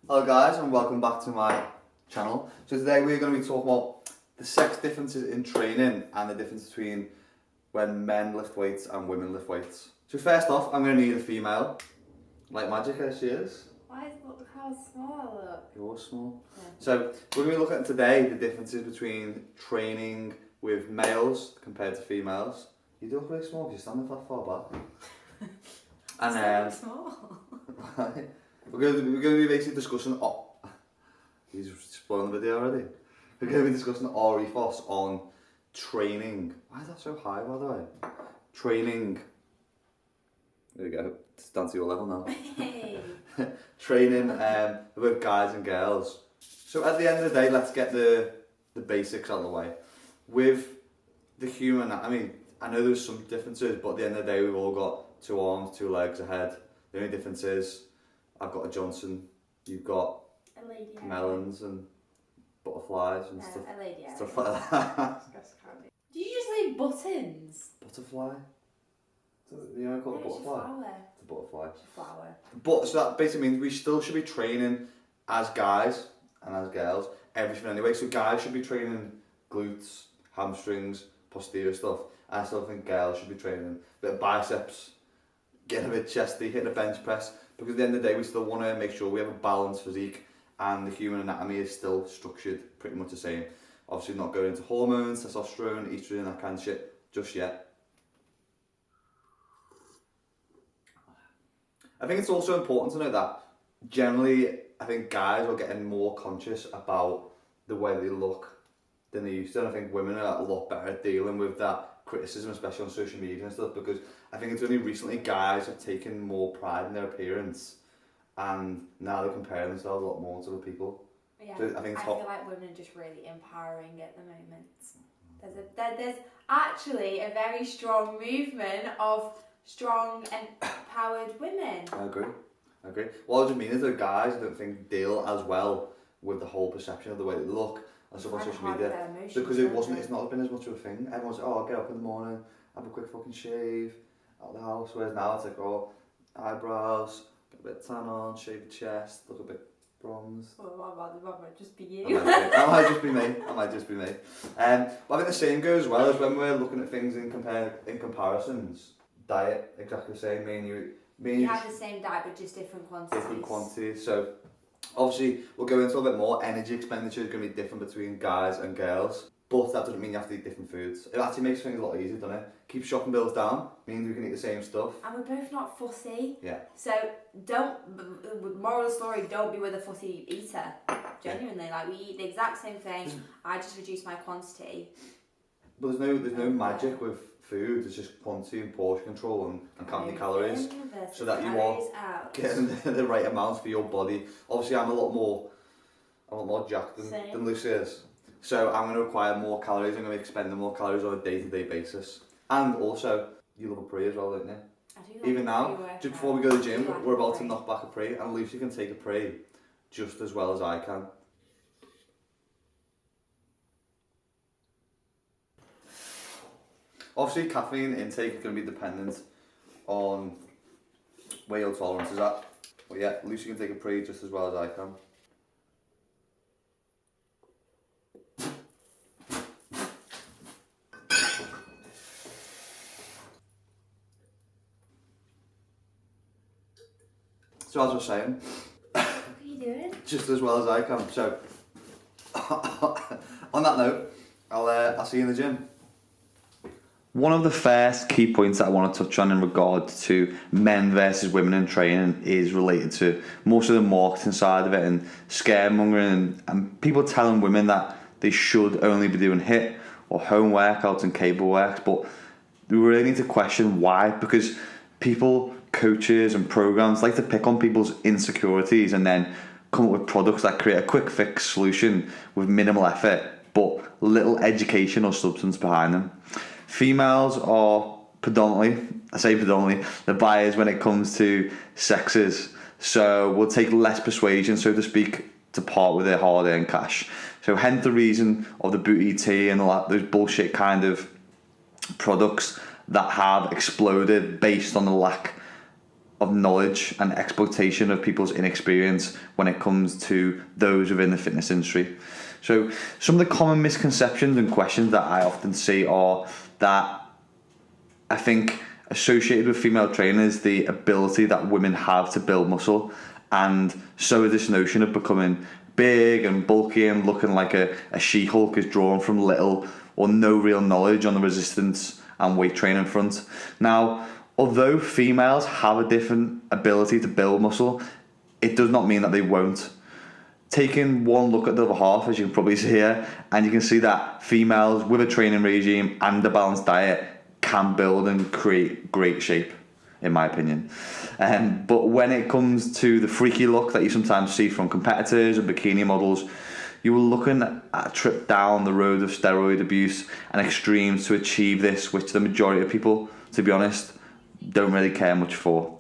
Hello guys and welcome back to my channel. So today we're going to be talking about the sex differences in training and the difference between when men lift weights and women lift weights. So first off, I'm going to need a female. Like magic, as she is. Why is look how small I look? You're small. Yeah. So we're going to be looking at today the differences between training with males compared to females. You do look really small because you're standing that far back. And small. We're going to be basically discussing. Oh, he's spoiling the video already. We're going to be discussing our ethos on training. Why is that so high, by the way? Training. There we go. It's down to your level now. Hey. Training with guys and girls. So at the end of the day, let's get the basics out of the way. With the human, I mean, I know there's some differences, but at the end of the day, we've all got 2 arms, 2 legs, a head. The only difference is I've got a Johnson, you've got A lady. melons and butterflies and stuff like that. Do you just say buttons? Butterfly? You know, called a butterfly? It's a butterfly. It's a flower. But so that basically means we still should be training as guys and as girls, everything anyway. So guys should be training glutes, hamstrings, posterior stuff. And I still think girls should be training a bit of biceps, getting a bit chesty, hitting a bench press. Because at the end of the day, we still want to make sure we have a balanced physique and the human anatomy is still structured pretty much the same. Obviously not going into hormones, testosterone, estrogen, that kind of shit just yet. I think it's also important to note that generally, I think guys are getting more conscious about the way they look than they used to. And I think women are a lot better at dealing with that criticism, especially on social media and stuff, because I think it's only recently guys have taken more pride in their appearance and now they're comparing themselves a lot more to other people. Yeah. So I think it's feel like women are just really empowering at the moment. There's actually a very strong movement of strong and empowered women. I agree. What I just mean is that guys, I don't think, deal as well with the whole perception of the way they look and stuff on social media, because it's not been as much of a thing. Everyone's like, oh, I'll get up in the morning, have a quick fucking shave out the house, whereas now it's like, oh, eyebrows, get a bit of tan on, shave your chest, look a bit bronze. Well, that might just be you. That might just be me. But I think the same goes as well as when we're looking at things in comparisons. Diet, exactly the same. Me and you have the same diet but just different quantities. Different quantities. So obviously we'll go into a bit more. Energy expenditure is going to be different between guys and girls, but that doesn't mean you have to eat different foods. It actually makes things a lot easier, doesn't it? Keeps shopping bills down, means we can eat the same stuff. And we're both not fussy. Yeah. So moral of the story, don't be with a fussy eater. Genuinely, like we eat the exact same thing. I just reduce my quantity. But there's no magic with food. It's just quantity and portion control and counting calories, so that you are getting the right amount for your body. Obviously, I'm a lot more jacked than Lucy is, so I'm going to require more calories. I'm going to be expending more calories on a day-to-day basis. And also, you love a pre as well, don't you? I do like Even now, just before we go to the gym, we're about to pre. knock back a pre, and Lucy can take a pre just as well as I can. Obviously, caffeine intake is going to be dependent on where your tolerance is at. But yeah, Lucy can take a pre just as well as I can. So as I was saying, What are you doing? just as well as I can. So on that note, I'll see you in the gym. One of the first key points that I want to touch on in regard to men versus women in training is related to most of the marketing side of it and scaremongering and people telling women that they should only be doing HIIT or home workouts and cable works, but we really need to question why, because people, coaches and programs like to pick on people's insecurities and then come up with products that create a quick fix solution with minimal effort but little education or substance behind them. Females are predominantly the buyers when it comes to sexes, so we'll take less persuasion, so to speak, to part with their hard-earned cash. So hence the reason of the booty tea and all that, those bullshit kind of products that have exploded based on the lack of knowledge and exploitation of people's inexperience when it comes to those within the fitness industry. So some of the common misconceptions and questions that I often see are that I think associated with female trainers, the ability that women have to build muscle, and so this notion of becoming big and bulky and looking like a She-Hulk is drawn from little or no real knowledge on the resistance and weight training front. Now, although females have a different ability to build muscle, it does not mean that they won't. Taking one look at the other half, as you can probably see here, and you can see that females with a training regime and a balanced diet can build and create great shape, in my opinion. But when it comes to the freaky look that you sometimes see from competitors and bikini models, you are looking at a trip down the road of steroid abuse and extremes to achieve this, which the majority of people, to be honest, don't really care much for.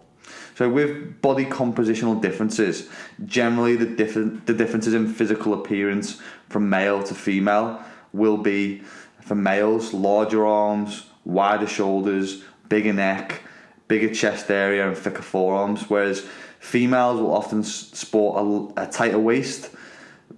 So with body compositional differences, generally the differences in physical appearance from male to female will be, for males, larger arms, wider shoulders, bigger neck, bigger chest area and thicker forearms, whereas females will often sport a tighter waist,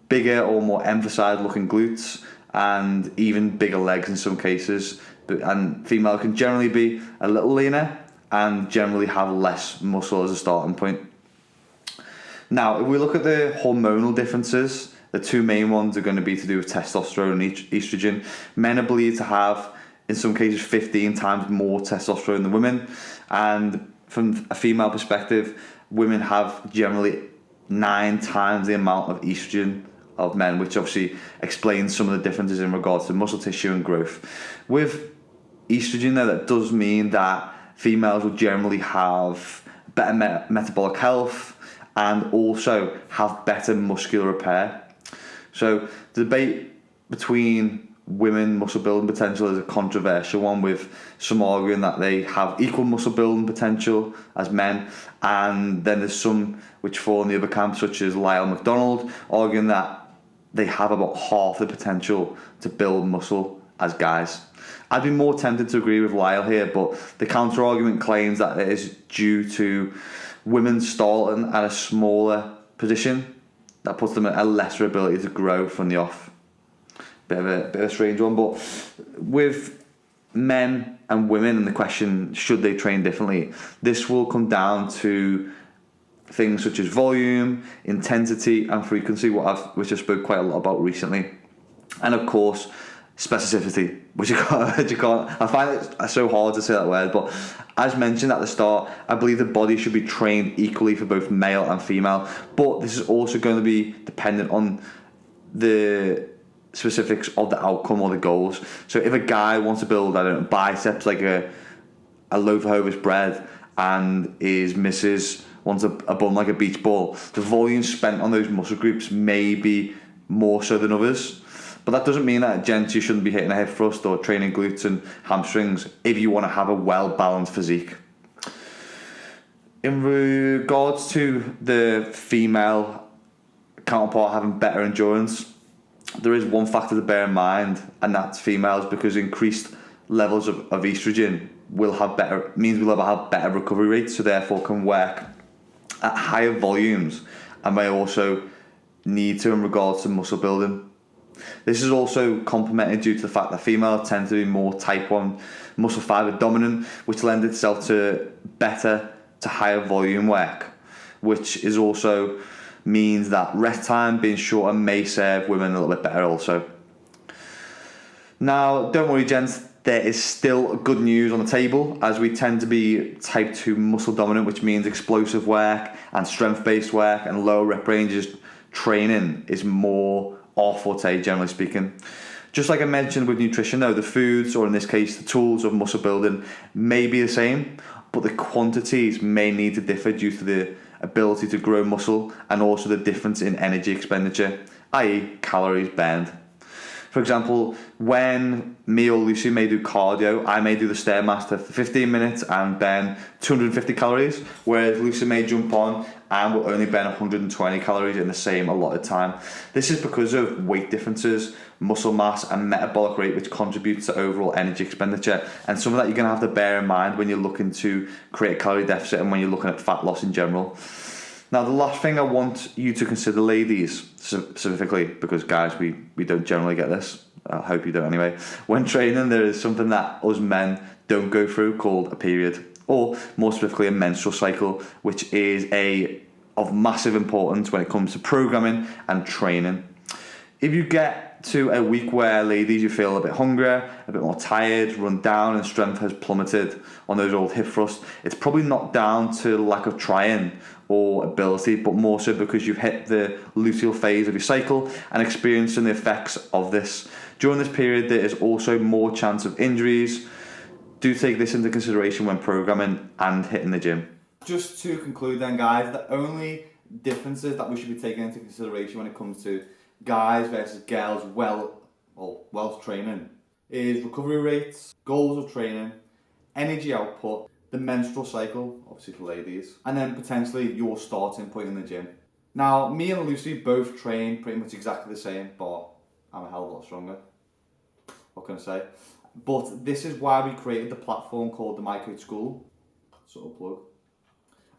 bigger or more emphasized looking glutes, and even bigger legs in some cases. And female can generally be a little leaner and generally have less muscle as a starting point. Now, if we look at the hormonal differences, the two main ones are going to be to do with testosterone and estrogen. Men are believed to have, in some cases, 15 times more testosterone than women. And from a female perspective, women have generally 9 times the amount of estrogen of men, which obviously explains some of the differences in regards to muscle tissue and growth. With estrogen, though, that does mean that females will generally have better metabolic health and also have better muscular repair. So the debate between women muscle building potential is a controversial one, with some arguing that they have equal muscle building potential as men, and then there's some which fall in the other camp, such as Lyle McDonald, arguing that they have about half the potential to build muscle as guys. I'd be more tempted to agree with Lyle here, but the counter-argument claims that it is due to women starting at a smaller position that puts them at a lesser ability to grow from the off. Bit of a strange one, but with men and women and the question, should they train differently, this will come down to things such as volume, intensity and frequency, which I spoke quite a lot about recently, and of course specificity, which you can't, I find it so hard to say that word, but as mentioned at the start, I believe the body should be trained equally for both male and female, but this is also going to be dependent on the specifics of the outcome or the goals. So if a guy wants to build, I don't know, biceps like a loaf of Hovis bread, and his missus wants a bum like a beach ball, the volume spent on those muscle groups may be more so than others. But that doesn't mean that, gents, you shouldn't be hitting a hip thrust or training glutes and hamstrings if you want to have a well-balanced physique. In regards to the female counterpart having better endurance, there is one factor to bear in mind, and that's females, because increased levels of estrogen we'll have better recovery rates, so therefore can work at higher volumes and may also need to in regards to muscle building. This is also complemented due to the fact that females tend to be more type 1 muscle fibre dominant, which lends itself to higher volume work, which is also means that rest time being shorter may serve women a little bit better also. Now, don't worry, gents, there is still good news on the table, as we tend to be type 2 muscle dominant, which means explosive work and strength-based work and lower rep ranges training is more our forte, generally speaking. Just like I mentioned with nutrition, though, the foods, or in this case the tools of muscle building, may be the same, but the quantities may need to differ due to the ability to grow muscle and also the difference in energy expenditure, i.e. calories burned. For example, when me or Lucy may do cardio, I may do the Stairmaster for 15 minutes and burn 250 calories, whereas Lucy may jump on and will only burn 120 calories in the same allotted time. This is because of weight differences, muscle mass and metabolic rate, which contributes to overall energy expenditure, and something that you're going to have to bear in mind when you're looking to create a calorie deficit and when you're looking at fat loss in general. Now, the last thing I want you to consider, ladies, specifically, because guys, we don't generally get this. I hope you don't anyway. When training, there is something that us men don't go through called a period, or more specifically, a menstrual cycle, which is of massive importance when it comes to programming and training. If you get to a week where, ladies, you feel a bit hungrier, a bit more tired, run down, and strength has plummeted on those old hip thrusts, it's probably not down to lack of trying or ability, but more so because you've hit the luteal phase of your cycle and experiencing the effects of this. During this period, there is also more chance of injuries. Do take this into consideration when programming and hitting the gym. Just to conclude then, guys, the only differences that we should be taking into consideration when it comes to guys versus girls whilst training is recovery rates, goals of training, energy output, the menstrual cycle, obviously for ladies, and then potentially your starting point in the gym. Now, me and Lucy both train pretty much exactly the same, but I'm a hell of a lot stronger. What can I say? But this is why we created the platform called the My Coach School. Sort of plug.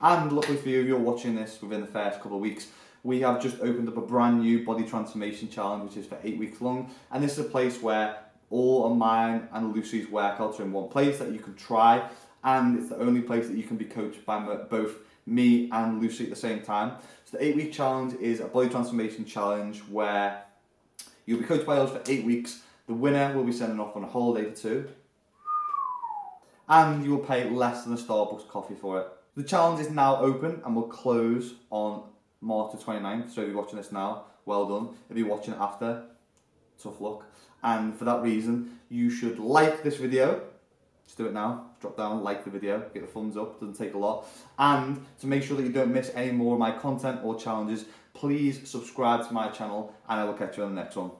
And luckily for you, if you're watching this within the first couple of weeks, we have just opened up a brand new body transformation challenge, which is for 8 weeks long. And this is a place where all of mine and Lucy's workouts are in one place that you can try. And it's the only place that you can be coached by both me and Lucy at the same time. So the 8-week challenge is a body transformation challenge where you'll be coached by us for 8 weeks. The winner will be sending off on a holiday for 2. And you will pay less than a Starbucks coffee for it. The challenge is now open and will close on March the 29th. So if you're watching this now, well done. If you're watching it after, tough luck. And for that reason, you should like this video. Just do it now. Drop down, like the video, get the thumbs up. Doesn't take a lot. And to make sure that you don't miss any more of my content or challenges, please subscribe to my channel and I will catch you on the next one.